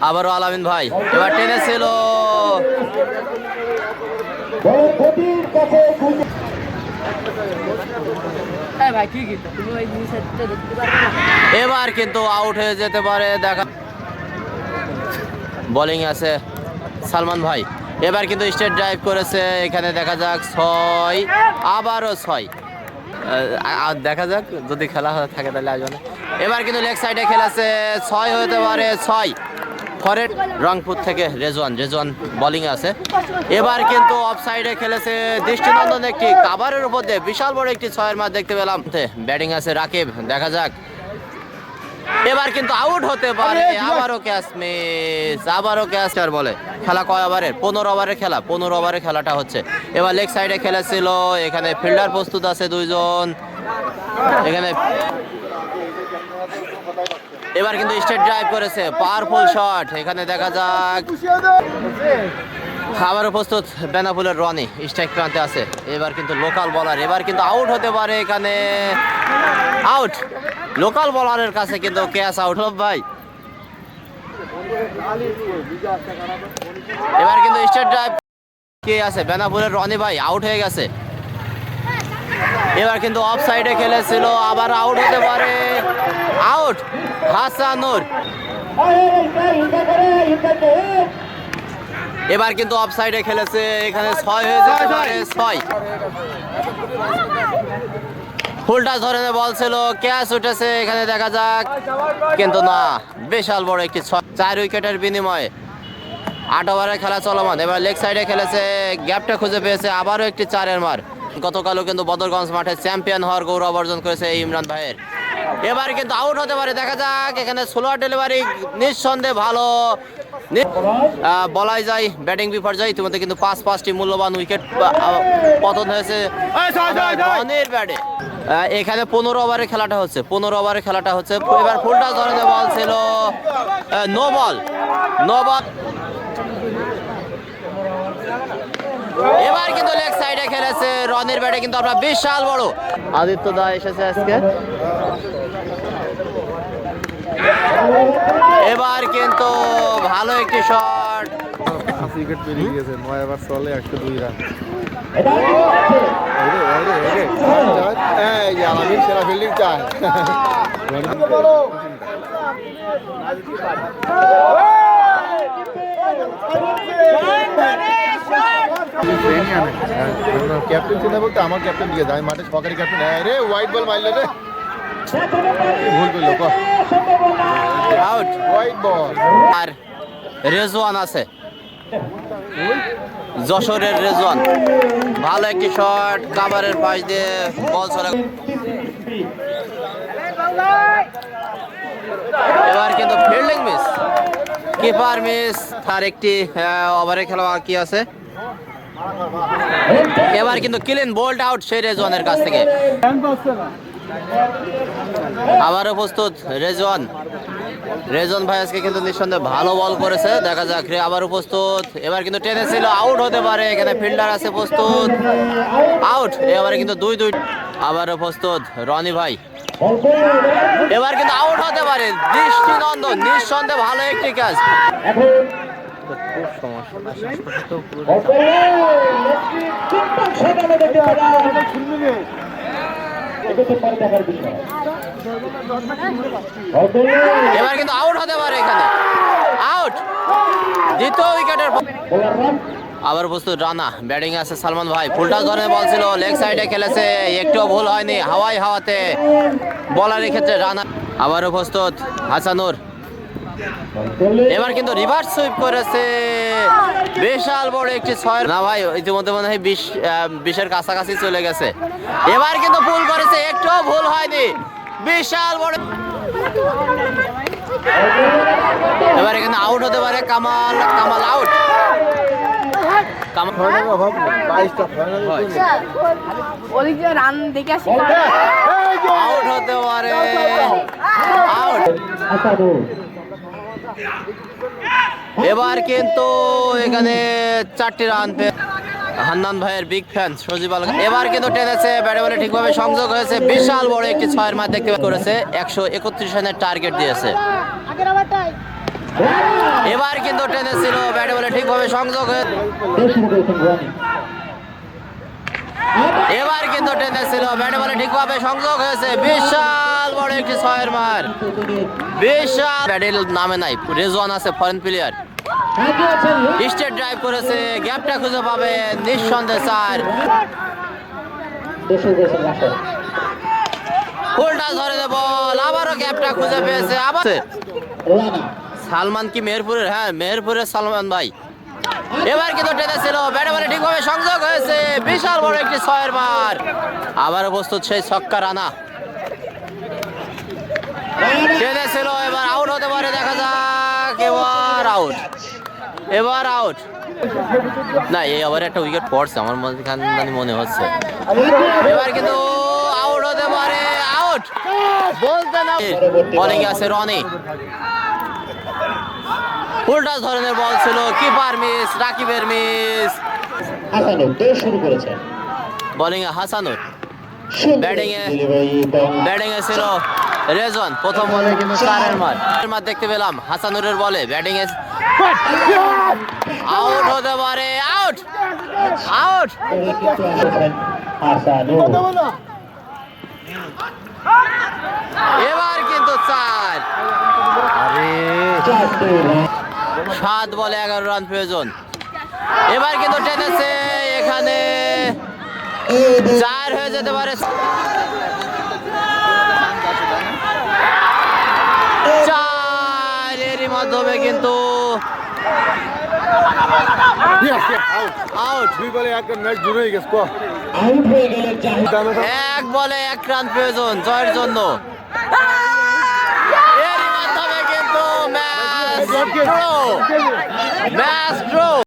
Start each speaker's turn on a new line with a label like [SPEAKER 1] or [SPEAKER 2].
[SPEAKER 1] আবারও আলামিন ভাই এবার টেনেছিল। এবার কিন্তু আউট হয়ে যেতে পারে দেখা। বোলিং আছে সালমান ভাই, এবার কিন্তু স্ট্রেট ড্রাইভ করেছে, এখানে দেখা যাক 6, আবারও 6। দেখা যাক যদি খেলা থাকে তাহলে আসবে। এবার কিন্তু লেগ সাইডে খেলেছে, 6 হতে পারে 6। ফরেট রংপুর থেকে রেজওয়ান বোলিং আছে। এবার কিন্তু অফ সাইডে খেলেছে দৃষ্টিনন্দন একটি কাভারের উপর দিয়ে বিশাল বড় একটি 6-এর মাছ দেখতে পেলাম। ব্যাটিং আছে রাকিব, দেখা যাক এবার কিন্তু আউট হতে পারে। আবারও ক্যাচ মিস, আবারও ক্যাচ। আর বলে খেলা কয় ওভারের? 15 ওভারের খেলা, 15 ওভারের খেলাটা হচ্ছে। এবার লেগ সাইডে খেলেছিল, এখানে ফিল্ডার প্রস্তুত আছে 2 জন। এখানে এবার কিন্তু স্ট্রেট ড্রাইভ করেছে, পাওয়ারফুল শট, এখানে দেখা যাক। আবারও প্রস্তুত বেনাপুলের রনি, স্ট্রাইক প্রান্তে আছে। এবার কিন্তু লোকাল বলার, এবার কিন্তু আউট হতে পারে, এখানে আউট। লোকাল বলারের কাছে কিন্তু ক্যাচ আউট ভাই। এবার কিন্তু স্ট্রেট ড্রাইভ কে আছে? বেনাপুলের রনি ভাই আউট হয়ে গেছে। এবার কিন্তু অফ সাইডে খেলেছিল, আবার আউট হতে পারে, আউট হাসানুর। এবার কিন্তু অফ সাইডে খেলেছে, এখানে 6 হয়ে যেতে পারে, 6। ফুলটা ধরে বল ছিল, ক্যাচ উঠেছে, এখানে দেখা যাক, কিন্তু না, বিশাল বড় একটি 4 উইকেটের বিনিময়ে 8 ওভারের খেলা চলমান। এবার লেগ সাইডে খেলেছে, গ্যাপটা খুঁজে পেয়েছে, আবারও একটি 4-এর মার। গতকালও কিন্তু বদরগঞ্জ মাঠে চ্যাম্পিয়ন হওয়ার গৌরব অর্জন করেছে এই ইমরান ভাইয়ের। এবার কিন্তু আউট হতে পারে, দেখা যাক। এখানে স্লোয়ার ডেলিভারি নিঃসন্দেহে ভালো বলাই যায়, ব্যাটিং বিপর্যয়। ইতিমধ্যে কিন্তু 5টি মূল্যবান উইকেট পতন হয়েছে রনির ব্যাটে। এখানে 15 ওভারের খেলাটা হচ্ছে, 15 ওভারের খেলাটা হচ্ছে। এবার ফুলটা ধরনের বল ছিল, নো বল। এবার কিন্তু লেগ সাইডে খেলেছে রনির ব্যাটে, কিন্তু আমরা বিশাল বড়। আদিত্য দা এসেছে আজকে। এবার কিন্তু ভালো একটি শট,
[SPEAKER 2] উইকেট পেরিয়ে গিয়েছে, 9 ওভার চলে 102 রান। আলামিন সেরা ফিল্ডিং চায়। ক্যাপ্টেন চিন্তা বলতে আমার ক্যাপ্টেন দিয়ে যায় মাঠে, সহকারী ক্যাপ্টেন। রে হোয়াইট বল মারলে রে, ভুল করলো,
[SPEAKER 1] আউট
[SPEAKER 2] হোয়াইট বল।
[SPEAKER 1] আর রেজওয়ান আছে, যশোরের রেজওয়ান, ভালো একটি শট, কাভারের পাশ দিয়ে বল চলে। এবার কিন্তু ফিল্ডিং মিস, কিপার মিস। তার একটি ওভারের খেলা কি আছে। এবার কিন্তু ক্লিন বোল্ড আউট সেই রেজওয়ানের কাছ থেকে। আবারও প্রস্তুত রেজওয়ান ভাই আজকে কিন্তু নিঃসন্দেহে ভালো বল করেছে, দেখা যাক। আবারও প্রস্তুত, এবার কিন্তু টেনেছিল, আউট হতে পারে, এখানে ফিল্ডার আছে প্রস্তুত, আউট। এবারে কিন্তু 2-2। আবারও প্রস্তুত রনি ভাই, এবার কিন্তু আউট হতে পারে। দৃষ্টিনন্দন, নিঃসন্দেহে ভালো একটি ক্যাচ। এবার কিন্তু আউট হতে পারে, এখানে আউট, দ্বিতীয় উইকেটের। আবার প্রস্তুত রানা, ব্যাটিং আছে সালমান ভাই, ফুলটা ধরে বল ছিল, লেগ সাইডে খেলেছে, একটুও ভুল হয়নি, হাওয়াতে বলারের ক্ষেত্রে রানা। আবারও প্রস্তুত হাসানুর, এবার কিন্তু রিভার্স সুইপ করেছে, বিশাল বড় একটি 6। না ভাই, ইতিমধ্যে মনে হয় 20-এর কাছাকাছি চলে গেছে। এবার কিন্তু ভুল করেছে, একটুও ভুল হয়নি, বিশাল বড়। এবার এখানে আউট হতে পারে, কামাল আউট। আউট হতে পারে, আউট। এবার কিন্তু এখানে 4টি রান পেয়ে হান্নান ভাইয়ের বিগ ফ্যান সজীব আল। এবার কিন্তু টেনেছে, ব্যাটে বলে ঠিকভাবে সংযোগ হয়েছে, বিশাল বড় একটি 6-এর মাঠ দেখতে করেছে। 131 রানের টার্গেট দিয়েছে। এবার কিন্তু টেনেছিল, ব্যাটে বলে ঠিকভাবে সংযোগ হয়ে এবার কিন্তু টেনেছিল, ব্যাটে বলে ঠিকভাবে সংযোগ হয়েছে। বিশাল বড় একটি ছয়ের মার, বিশাল। ব্যাটের নামে নাই, রেজওয়ান আছে ফরেন প্লেয়ার। স্টেট ড্রাইভ করেছে, গ্যাপটা খুঁজে পাবে নিঃসন্দেহে চার। ফুলটা ধরে দে বল, আবারও গ্যাপটা খুঁজে পেয়েছে। আবার সালমান কি মেহেরপুরের? হ্যাঁ, মেহেরপুরের সালমান ভাই। এবার কিন্তু টেনেছিল, ব্যাটে বলে ঠিকভাবে সংযোগ হয়েছে। বিশাল বড় একটি ছয়ের মার, আবারও প্রস্তুত সেই ছক্কা রানা। টেনেছিল, এবার আউট হতে পারে, দেখা যাক। এবার আউট, এবার আউট। না, এই ওভারে একটা উইকেট পড়ছে আমার মনে হচ্ছে। এবার কিন্তু আউট হতে পারে, আউট বলতে না। বোলিং আছে রনি, উল্টা ধরনের বল ছিল, কিপার মিস, রাকিবের মিস।
[SPEAKER 3] শুরু করেছে
[SPEAKER 1] বোলিং এ হাসানুর, ব্যাটিং এ ছিল রেজন। প্রথম বলে কিন্তু চারের মার দেখতে পেলাম হাসানুরের বলে। ব্যাটিং এ আউট হতে পারে, আউট, আউট। এবার কিন্তু চার। আরে 7 বলে 11 রান প্রয়োজন। এবার কিন্তু টেনেছে, এখানে 4 হয়ে যেতে পারে। 4 এরই মাধ্যমে কিন্তু আউট।
[SPEAKER 2] 2 বলে 1 রান, ম্যাচ জুড়ে গেছে।
[SPEAKER 3] আউট হয়ে গেলেন জাহিদ।
[SPEAKER 1] 1 বলে 1 রান প্রয়োজন জয়ের জন্য। এরই মাধ্যমে কিন্তু ম্যাচ ড্র।